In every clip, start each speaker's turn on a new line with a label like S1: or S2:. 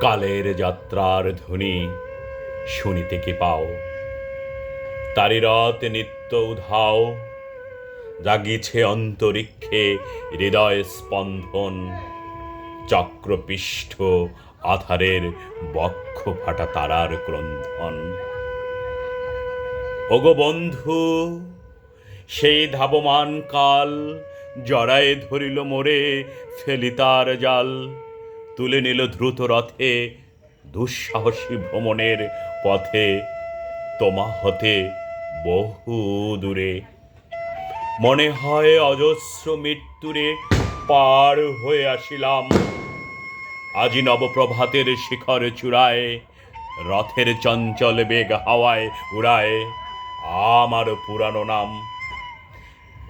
S1: কালের যাত্রার ধ্বনি শুনিতে কি পাও? তারি রথ নিত্য উধাও, জাগিছে অন্তরিক্ষে হৃদয় স্পন্দন। চক্রপিষ্ঠ আধারের বক্ষ ফাটা তারার ক্রন্ধন। ওগো বন্ধু, সেই ধাবমান কাল জড়ায়ে ধরিল মোরে, ফেলিতার জাল তুলে নিল দ্রুত রথে দুঃসাহসী ভ্রমণের পথে, তোমা হতে বহু দূরে। মনে হয় অজস্র মৃত্যুরে পার হয়ে আসিলাম। আজি নবপ্রভাতের শিখর চূড়ায়, রথের চঞ্চল বেগ হাওয়ায় উড়ায় আমার পুরানো নাম।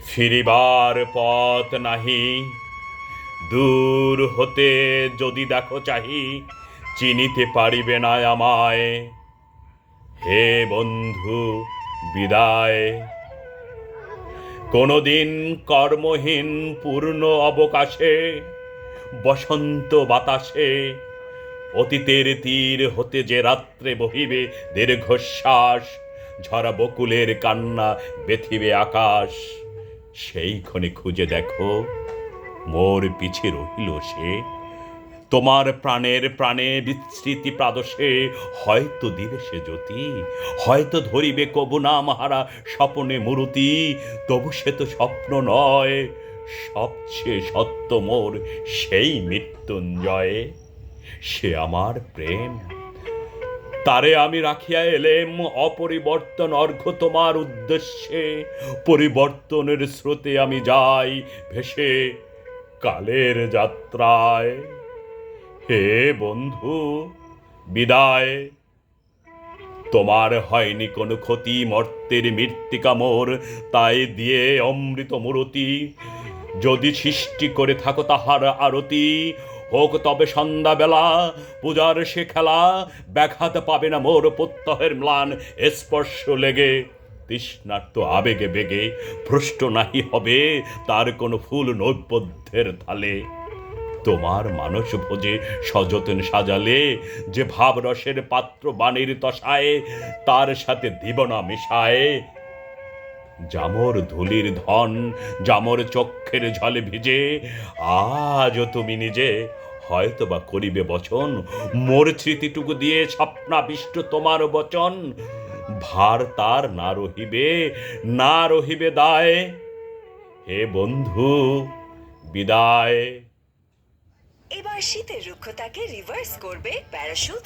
S1: ফিরিবার পথ নাহি, দূর হতে যদি দেখো চাহি, চিনিতে পারিবে না আমায়। হে বন্ধু বিদায়। কোনদিন কর্মহীন পূর্ণ অবকাশে, বসন্ত বাতাসে, অতীতের তীর হতে যে রাত্রে বহিবে দীর্ঘশ্বাস, ঝরা বকুলের কান্না বেথিবে আকাশ, সেইক্ষণে খুঁজে দেখো মোর পিছে রহিল সে। তোমার প্রাণের প্রাণে বিস্মৃতি প্রাদশে হয়তো দিবে সে জ্যোতি, হয়তো ধরিবে কবু নাম হারা স্বপনে মূরতি। তবু সে তো স্বপ্ন নয়, সবচেয়ে সত্য মোর সেই মৃত্যুঞ্জয়। সে আমার প্রেম, তারে আমি রাখিয়া এলেম অপরিবর্তন অর্ঘ্য তোমার উদ্দেশ্যে। পরিবর্তনের স্রোতে আমি যাই ভেসে কালের যাত্রায়। হে বন্ধু বিদায়। তোমার হয়নি কোনো ক্ষতি, মর্তের মৃত্তিকা মোর তাই দিয়ে অমৃত মূরতি। যদি সৃষ্টি করে থাকো তাহার আরতি, হোক তবে সন্ধ্যাবেলা পূজার সে খেলা। ব্যাঘাত পাবে না মোর প্রত্যহের ম্লান স্পর্শ লেগে। তৃষ্ণার্ত আবেগে বেগে ভ্রষ্ট নাহি হবে তার কোনো ফুল নৈবেদ্যের থালে। তোমার মানস ভোজে সযতন সাজালে যে ভাবরসের পাত্র বাণীর তসায়, তার সাথে দিব না মিশায়। জামর ধুলির ধন, জামর চক্ষের ঝলে ভিজে, আজও তুমি নিজে হয়তো বা করিবে বচন, মোর স্মৃতিটুকু দিয়ে স্বপ্নাবিষ্ট তোমার বচন। ভার তার না রহিবে, না রহিবে দায়। হে বন্ধু বিদায়।
S2: এবার শীতের রুক্ষতাকে রিভার্স করবে প্যারাশুট